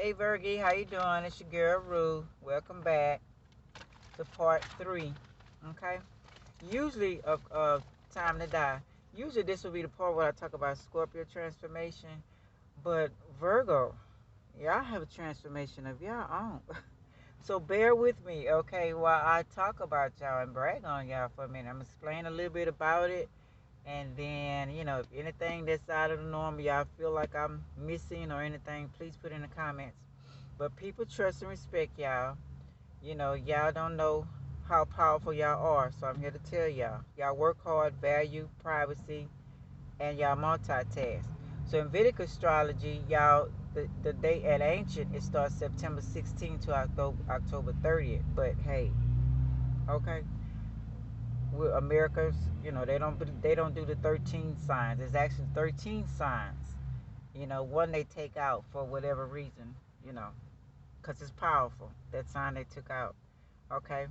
Hey Virgie, how you doing? It's your girl Rue. Welcome back to part 3. Okay. Usually of time to die. Usually this will be the part where I talk about Scorpio transformation. But Virgo, y'all have a transformation of y'all own. So bear with me, okay, while I talk about y'all and brag on y'all for a minute. I'm gonna explain a little bit about it. And then, if anything that's out of the norm, y'all feel like I'm missing or anything, please put in the comments. But people trust and respect y'all. Y'all don't know how powerful y'all are. So I'm here to tell y'all. Y'all work hard, value privacy, and y'all multitask. So in Vedic astrology, y'all, the date at ancient, it starts September 16th to October 30th. But hey, okay, with America's, they don't do the 13 signs. There's actually 13 signs. One they take out for whatever reason, because it's powerful. That sign they took out. Okay.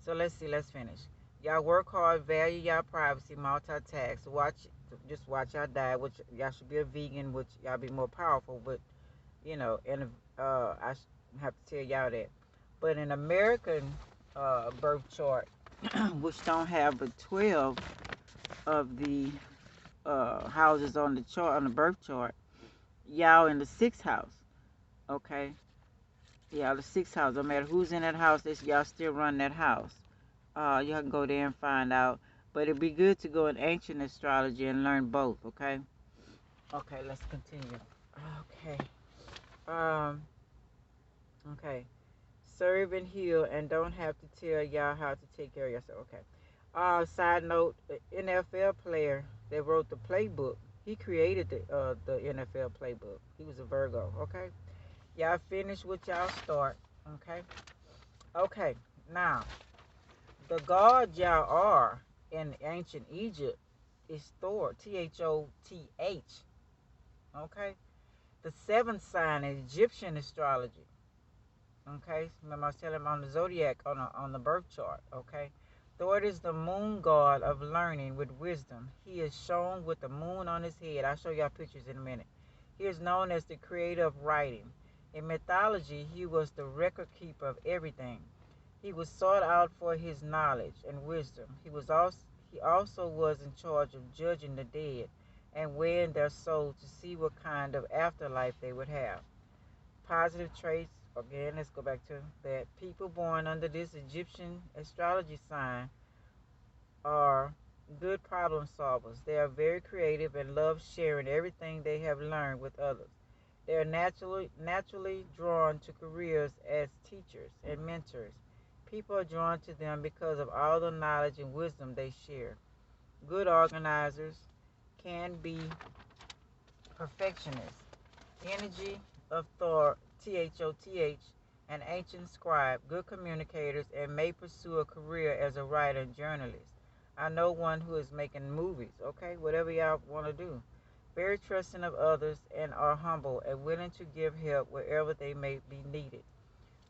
So let's see. Let's finish. Y'all work hard, value y'all privacy, multitask. Just watch y'all diet. Which y'all should be a vegan, which y'all be more powerful. But and have to tell y'all that. But in American birth chart, which don't have but 12 of the houses on the chart on the birth chart, y'all in the sixth house. Okay. Yeah, the sixth house. No matter who's in that house, y'all still run that house. You can go there and find out. But it'd be good to go in ancient astrology and learn both, okay? Okay, let's continue. Okay. Um, okay. Serve and heal and don't have to tell y'all how to take care of yourself. Okay. Side note, the NFL player that wrote the playbook, he created the NFL playbook. He was a Virgo, okay? Y'all finish what y'all start, okay? Okay, now the god y'all are in ancient Egypt is Thor, Thoth. Okay, the seventh sign in Egyptian astrology. Okay, remember I was telling him on the zodiac on the birth chart. Okay, Thor is the moon god of learning with wisdom. He is shown with the moon on his head. I'll show y'all pictures in a minute. He is known as the creator of writing. In mythology, he was the record keeper of everything. He was sought out for his knowledge and wisdom. He also was in charge of judging the dead and weighing their souls to see what kind of afterlife they would have. Positive traits, again, let's go back to that. People born under this Egyptian astrology sign are good problem solvers. They are very creative and love sharing everything they have learned with others. They are naturally drawn to careers as teachers and mentors. People are drawn to them because of all the knowledge and wisdom they share. Good organizers can be perfectionists. Energy of Thor, Thoth, an ancient scribe, good communicators, and may pursue a career as a writer and journalist. I know one who is making movies, okay? Whatever y'all want to do. Very trusting of others and are humble and willing to give help wherever they may be needed.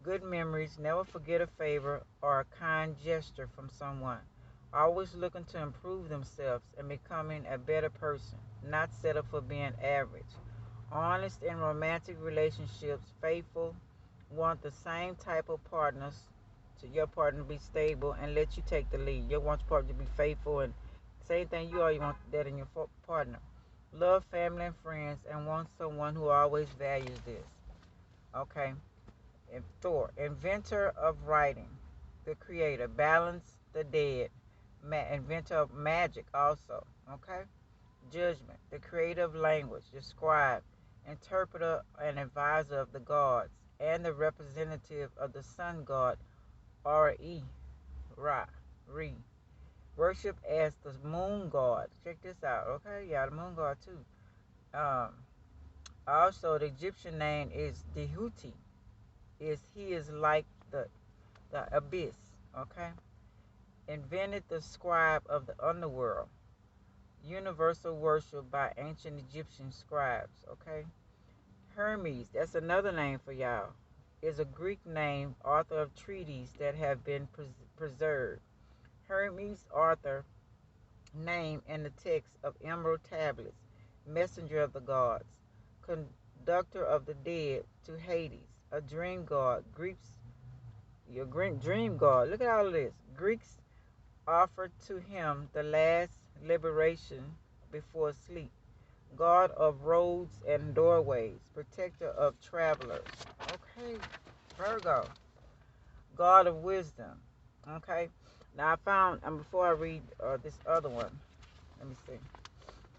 Good memories, never forget a favor or a kind gesture from someone. Always looking to improve themselves and becoming a better person, not settle for being average. Honest in romantic relationships, faithful, want the same type of partners to your partner to be stable and let you take the lead. You want your partner to be faithful and same thing you want that in your partner. Love family and friends and want someone who always values this. Okay. And Thor, inventor of writing, the creator, balance the dead, inventor of magic also. Okay. Judgment, the creator of language, the scribe, interpreter and advisor of the gods, and the representative of the sun god Re, Ra, Re. Worship as the moon god. Check this out, okay? Yeah, the moon god too. Um, Also, the Egyptian name is Dehuti. He is like the abyss, okay? Invented the scribe of the underworld. Universal worship by ancient Egyptian scribes, okay? Hermes, that's another name for y'all, is a Greek name, author of treatises that have been preserved. Hermes, author, name in the text of emerald tablets, messenger of the gods, abductor of the dead, to Hades, a dream god. Your dream god. Look at all of this. Greeks offered to him the last liberation before sleep. God of roads and doorways, protector of travelers. Okay, Virgo. God of wisdom. Okay. Now I found, and before I read this other one, let me see.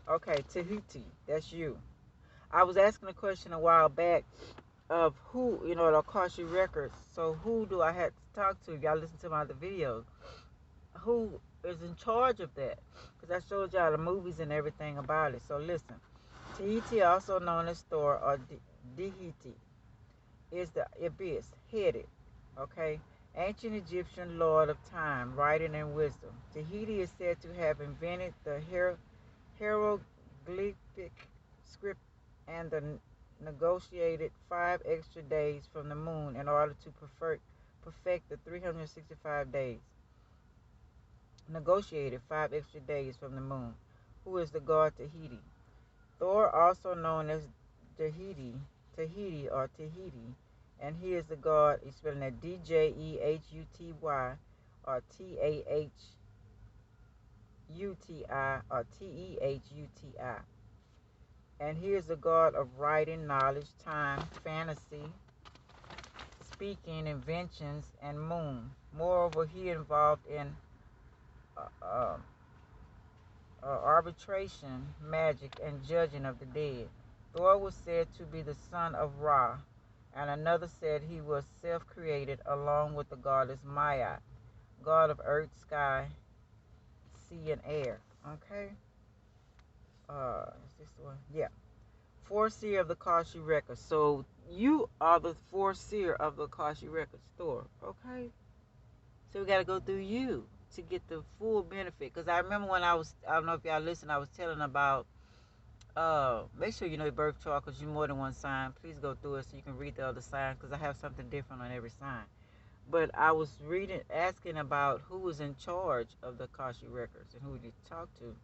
Okay, Tahiti, that's you. I was asking a question a while back of who, the Akashic records. So who do I have to talk to? If y'all listen to my other videos, who is in charge of that? Because I showed y'all the movies and everything about it. So listen, Tahiti, also known as Thor or Dihiti, is the abyss, headed. Okay, ancient Egyptian lord of time, writing, and wisdom. Tahiti is said to have invented the hieroglyphic script and the negotiated 5 extra days from the moon in order to perfect the 365 days. Negotiated 5 extra days from the moon. Who is the god Tahiti? Thor, also known as Tahiti or Tahiti, and he is the god, he's spelling that Djehuty or Tahuti or Tehuti. And he is the god of writing, knowledge, time, fantasy, speaking, inventions, and moon. Moreover, he involved in arbitration, magic, and judging of the dead. Thor was said to be the son of Ra, and another said he was self-created along with the goddess Maya, god of earth, sky, sea, and air. Okay? Is this the one? Yeah. Foreseer of the Akashic records. So you are the foreseer of the Akashic records, Thor. Okay? So we got to go through you to get the full benefit. Because I remember when I don't know if y'all listen, I was telling about, make sure you know your birth chart because you're more than one sign. Please go through it so you can read the other sign because I have something different on every sign. But I was asking about who was in charge of the Akashic records and who you talk to.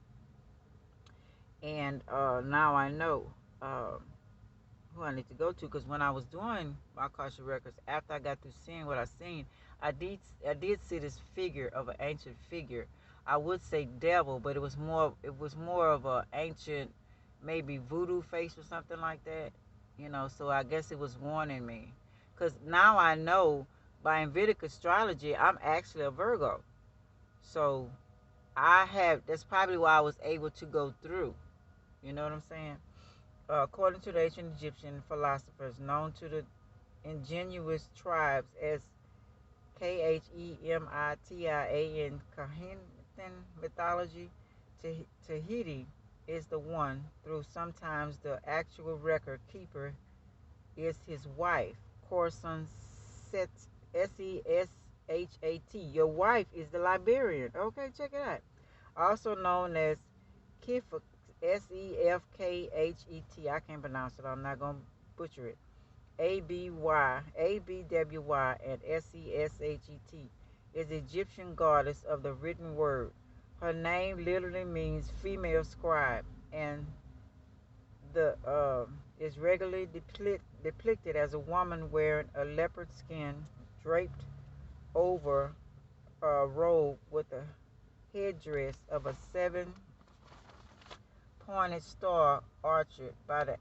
And now I know who I need to go to, because when I was doing my Akashic records, after I got through seeing what I seen, I did see this figure of an ancient figure. I would say devil, but it was more of an ancient, maybe voodoo face or something like that. So I guess it was warning me, because now I know by Vedic astrology I'm actually a Virgo. So that's probably why I was able to go through. You know what I'm saying? According to the ancient Egyptian philosophers, known to the ingenious tribes as Khemitan, Kahenitan mythology, Tahiti is the one. Through sometimes the actual record keeper is his wife, Corson Seshat. Your wife is the Liberian. Okay, check it out. Also known as Kifak. Sefkhet. I can't pronounce it. I'm not going to butcher it. Abwy, and Seshet is the Egyptian goddess of the written word. Her name literally means female scribe, and is regularly depicted as a woman wearing a leopard skin draped over a robe with a headdress of a 7-pointed star arched by the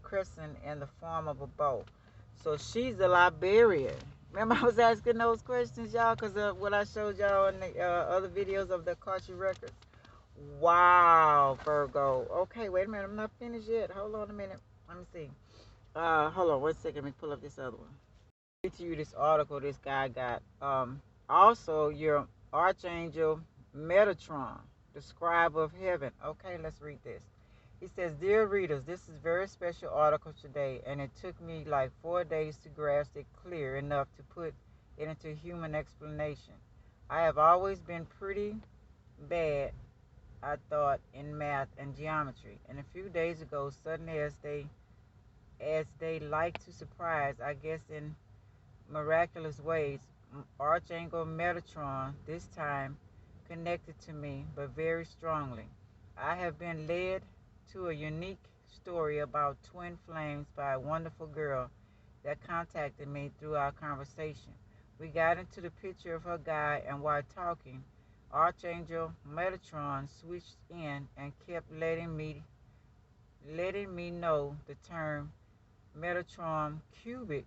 crescent in the form of a bow. So she's the Liberian. Remember I was asking those questions, y'all, because of what I showed y'all in the other videos of the Akashic records. Wow, Virgo. Okay, wait a minute. I'm not finished yet. Hold on a minute. Let me see. Hold on 1 second. Let me pull up this other one. Read to you this article this guy got. Also, your Archangel Metatron, the scribe of heaven. Okay, let's read this. He says, "Dear readers, this is a very special article today, and it took me like 4 days to grasp it clear enough to put it into human explanation. I have always been pretty bad, I thought, in math and geometry, and a few days ago, suddenly as they like to surprise, I guess in miraculous ways, Archangel Metatron, this time, connected to me, but very strongly. I have been led to a unique story about twin flames by a wonderful girl that contacted me through our conversation. We got into the picture of her guy, and while talking, Archangel Metatron switched in and kept letting me know the term Metatron cubic,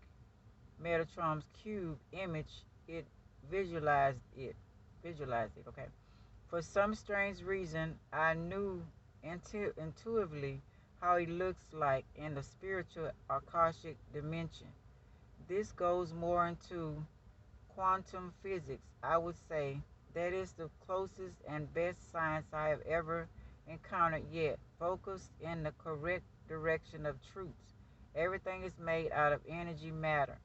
Metatron's cube image. It visualized it, visualized it. Okay. For some strange reason, I knew intuitively how he looks like in the spiritual Akashic dimension. This goes more into quantum physics, I would say. That is the closest and best science I have ever encountered yet, focused in the correct direction of truths. Everything is made out of energy matter,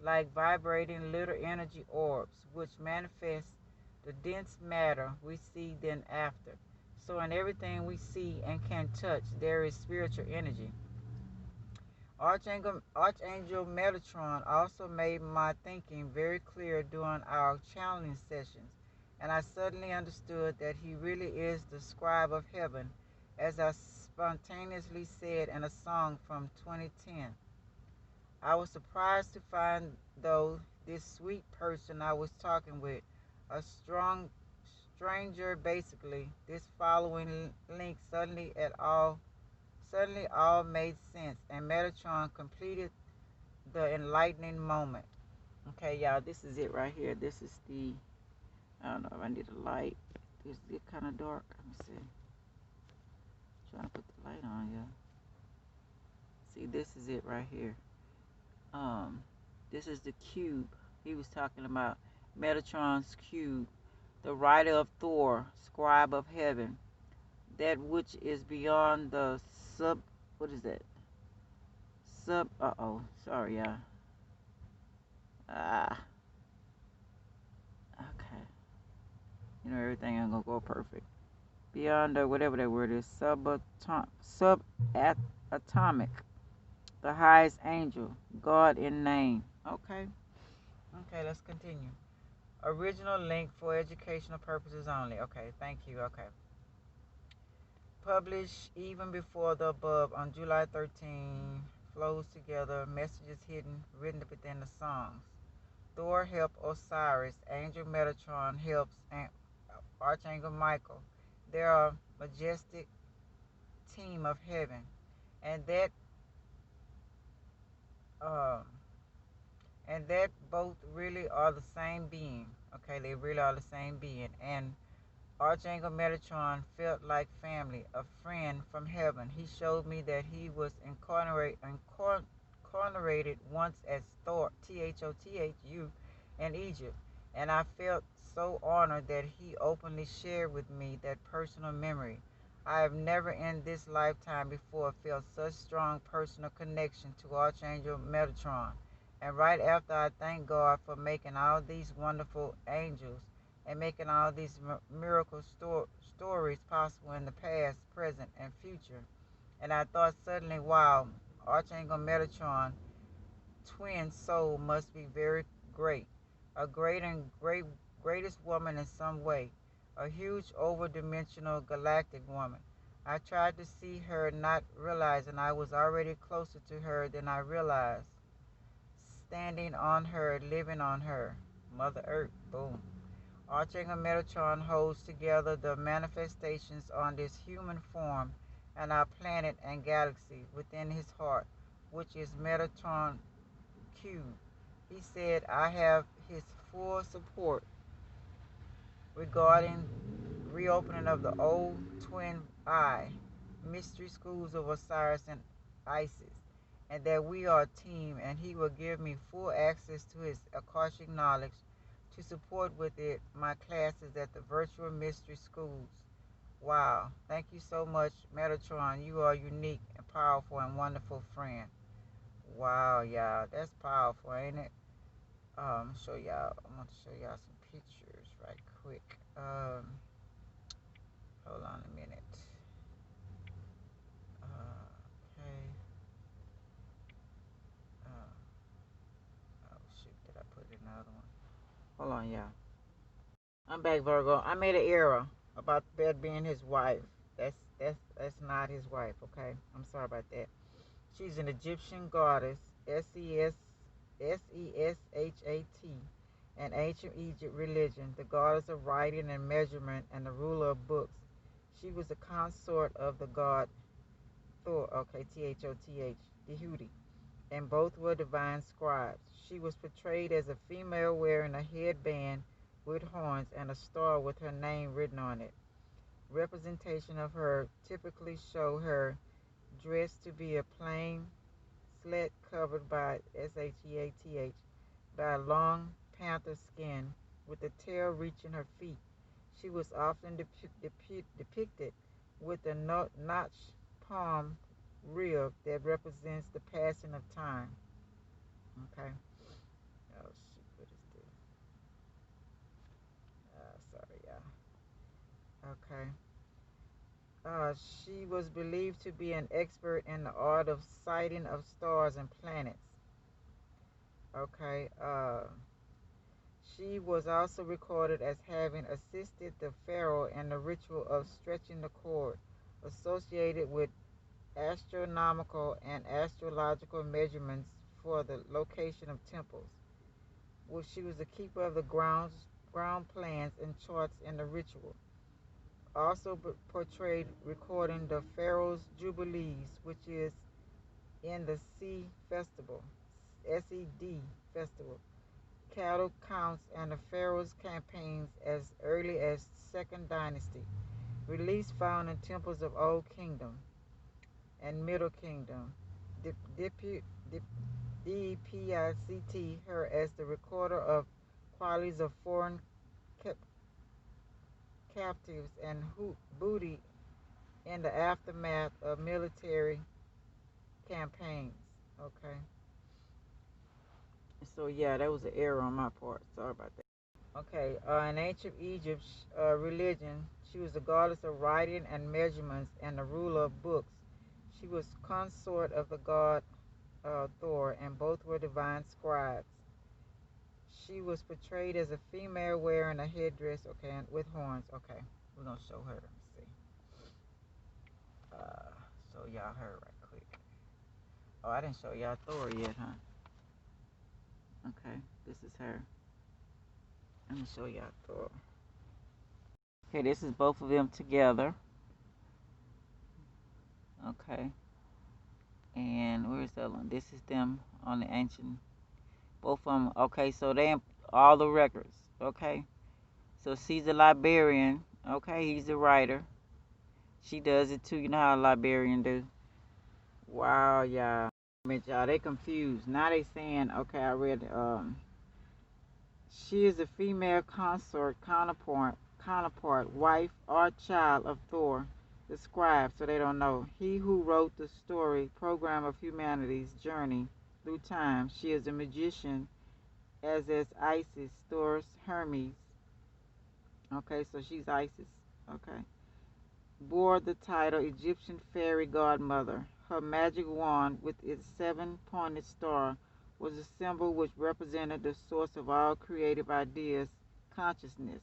like vibrating little energy orbs, which manifest the dense matter we see then after. So in everything we see and can touch, there is spiritual energy. Archangel Metatron also made my thinking very clear during our channeling sessions, and I suddenly understood that he really is the scribe of heaven, as I spontaneously said in a song from 2010. I was surprised to find, though, this sweet person I was talking with, a strong stranger basically. This following link suddenly all made sense, and Metatron completed the enlightening moment. Okay, y'all, this is it right here. This is the, I don't know if I need a light. Is it kind of dark? Let me see. Trying to put the light on, y'all. See, this is it right here. Um, this is the cube he was talking about. Metatron's cube, the rider of Thor, scribe of heaven, that which is beyond the sub. What is that? Sub. Sorry, y'all. Ah. Okay. You know everything ain't gonna go perfect. Beyond the whatever that word is, subatomic, the highest angel, God in name. Okay. Okay. Let's continue. Original link for educational purposes only. Okay. Thank you. Okay. Published even before the above on July 13, flows together, messages hidden, written within the songs. Thor helps Osiris, Angel Metatron helps Archangel Michael. They are a majestic team of heaven, and um, that both really are the same being. Okay, they really are the same being, and Archangel Metatron felt like family, a friend from heaven. He showed me that he was incarnated once as Thor, Thothu, in Egypt, and I felt so honored that he openly shared with me that personal memory. I have never in this lifetime before felt such strong personal connection to Archangel Metatron. And right after I thank God for making all these wonderful angels and making all these miracle stories possible in the past, present, and future. And I thought suddenly, wow, Archangel Metatron, twin soul, must be very great, a greatest woman in some way, a huge overdimensional galactic woman. I tried to see her, not realizing I was already closer to her than I realized. Standing on her, living on her. Mother Earth, boom. Archangel Metatron holds together the manifestations on this human form and our planet and galaxy within his heart, which is Metatron Cube. He said, I have his full support regarding reopening of the old twin eye, mystery schools of Osiris and Isis, and that we are a team, and he will give me full access to his Akashic knowledge to support with it my classes at the virtual mystery schools. Wow. Thank you so much, Metatron. You are unique and powerful and wonderful friend. Wow, y'all. That's powerful, ain't it? Show y'all. I want to show y'all some pictures right quick. Hold on a minute. Okay. Oh shoot, did I put another one? Hold on, y'all. I'm back, Virgo. I made an error about Beth being his wife. That's not his wife. Okay, I'm sorry about that. She's an Egyptian goddess, Seshat, an ancient Egypt religion, the goddess of writing and measurement, and the ruler of books. She was a consort of the god Thor, okay, Thoth, Dehudi, and both were divine scribes. She was portrayed as a female wearing a headband with horns and a star with her name written on it. Representation of her typically show her dressed to be a plain slit covered by Sheath by a long panther skin with the tail reaching her feet. She was often depicted with a notched palm rib that represents the passing of time. Okay. Oh shoot, what is this? Sorry, y'all. Okay. She was believed to be an expert in the art of sighting of stars and planets. Okay. She was also recorded as having assisted the pharaoh in the ritual of stretching the cord associated with astronomical and astrological measurements for the location of temples. Well, she was the keeper of the ground plans and charts in the ritual. Also portrayed recording the pharaoh's jubilees, which is in the SED festival, cattle counts, and the pharaoh's campaigns as early as Second Dynasty. Reliefs found in temples of Old Kingdom and Middle Kingdom. DPICT her as the recorder of qualities of foreign captives and booty in the aftermath of military campaigns. Okay. So yeah, that was an error on my part. Sorry about that. Okay. In ancient Egypt religion, she was the goddess of writing and measurements and the ruler of books. She was consort of the god Thor, and both were divine scribes. She was portrayed as a female wearing a headdress, okay, and with horns. Okay, we're gonna show her. Let me see. Uh, so y'all her right quick. Oh, I didn't show y'all Thor yet, huh? Okay, this is her. Let me show y'all Thor. Okay, this is both of them together. Okay, and where's the other one? This is them on the ancient. Both of them. Okay, so they all the records. Okay, so she's a librarian. Okay, he's a writer. She does it too. You know how a librarian do. Wow, y'all. Y'all, they confused. Now they saying, okay, I read. She is a female consort, wife, or child of Thor, the scribe. So they don't know. He who wrote the story program of humanity's journey through time. She is a magician, as is Isis, Thor's Hermes. Okay, so she's Isis. Okay. Bore the title Egyptian Fairy Godmother. Her magic wand, with its seven-pointed star, was a symbol which represented the source of all creative ideas, consciousness.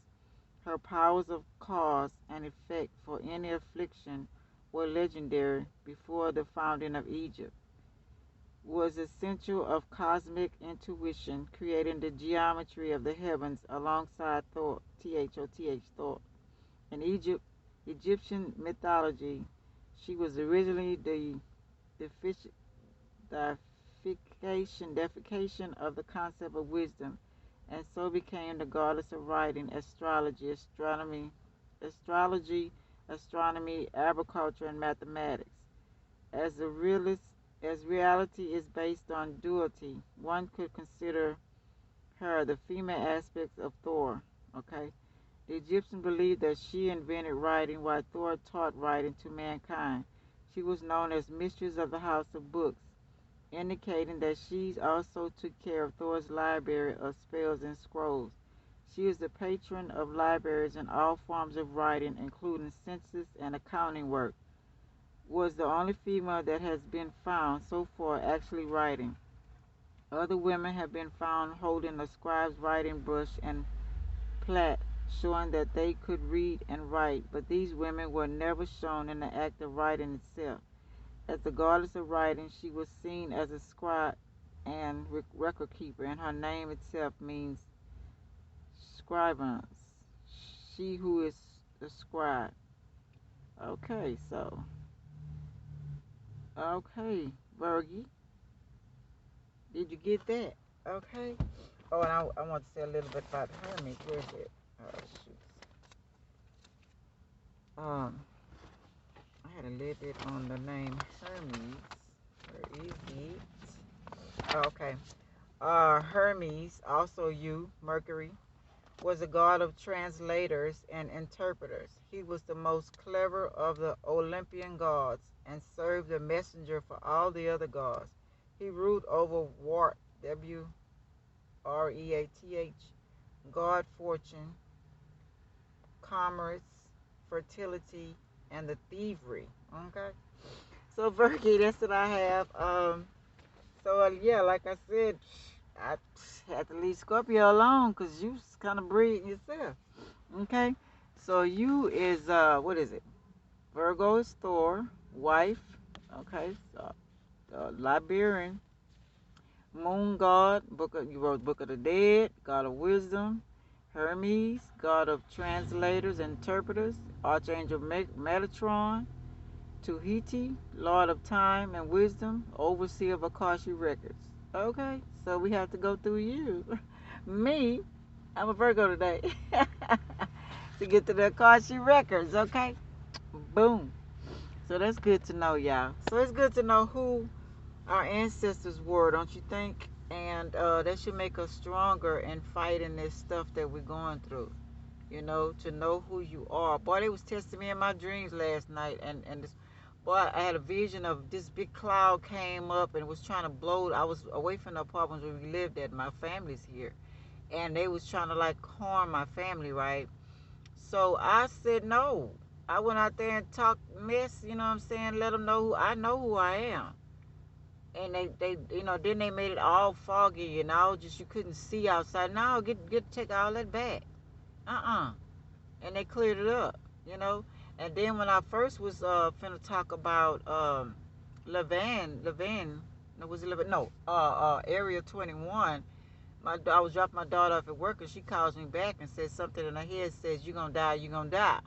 Her powers of cause and effect for any affliction were legendary before the founding of Egypt. Was essential of cosmic intuition, creating the geometry of the heavens alongside Thor, Thor. In Egyptian mythology, she was originally the deification of the concept of wisdom, and so became the goddess of writing, astrology, astronomy, agriculture, and mathematics. As a realist, as reality is based on duality, one could consider her the female aspects of Thor. Okay, the Egyptians believed that she invented writing while Thor taught writing to mankind. She was known as Mistress of the House of Books, indicating that she also took care of Thor's library of spells and scrolls. She is the patron of libraries and all forms of writing, including census and accounting work. Was the only female that has been found so far actually writing. Other women have been found holding a scribe's writing brush and plait, showing that they could read and write, but these women were never shown in the act of writing itself. As the goddess of writing, she was seen as a scribe and record keeper, and her name itself means scribans, she who is the scribe. Okay, so, okay, Virgie, did you get that? Okay. Oh, and I want to say a little bit about Hermes. Where is it? Oh, shoot. I had a little bit on the name Hermes. Where is it? Oh, okay. Hermes, also Mercury, was a god of translators and interpreters. He was the most clever of the Olympian gods and served the messenger for all the other gods. He ruled over Wart, Wreath, god fortune, commerce, fertility, and the thievery. Okay? So, Virgie, that's what I have. Yeah, like I said, I had to leave Scorpio alone because you kind of breed yourself. Okay? So, you is, what is it? Virgo is Thor, wife. Okay? So, Liberian, moon god, you wrote Book of the Dead, god of wisdom. Hermes, god of translators and interpreters. Archangel Metatron. Tuhiti, Lord of Time and Wisdom, Overseer of Akashic Records. Okay, so we have to go through you. Me, I'm a Virgo today. To get to the Akashic Records, okay? Boom. So that's good to know, y'all. So it's good to know who our ancestors were, don't you think? And that should make us stronger in fighting this stuff that we're going through. You know, to know who you are. Boy, they was testing me in my dreams last night, and this, boy, I had a vision of this big cloud came up and was trying to blow. I was away from the apartments where we lived at. My family's here, and they was trying to like harm my family, right? So I said no. I went out there and talked mess. You know what I'm saying? Let them know who I am. And then they made it all foggy and all just you couldn't see outside. No, take all that back. And they cleared it up. And then when I first was finna talk about Levan, no, was it Levan? No, Area 21. I was dropping my daughter off at work, and she calls me back and says something in her head says, "You gonna die, you gonna die."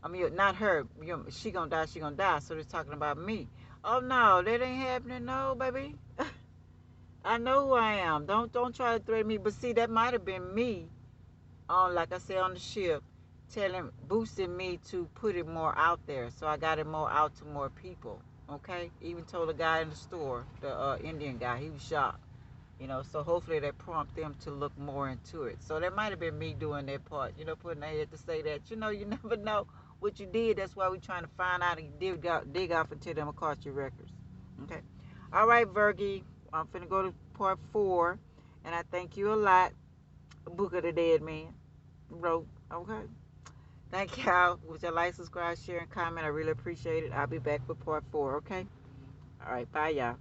I mean, not her. She gonna die, she gonna die. So they're talking about me. Oh no, that ain't happening, no, baby. I know who I am. Don't try to threaten me. But see, that might have been me on, like I said, on the ship, boosting me to put it more out there. So I got it more out to more people. Okay? Even told a guy in the store, the Indian guy, he was shocked. So hopefully that prompt them to look more into it. So that might have been me doing that part, putting ahead to say that, you never know what you did. That's why we're trying to find out and dig off into them across your records. Okay? All right, Virgie, I'm finna go to part 4, and I thank you a lot. Book of the Dead Man wrote. Okay. Thank y'all. Would you like, subscribe, share, and comment? I really appreciate it. I'll be back with part 4. Okay. All right. Bye, y'all.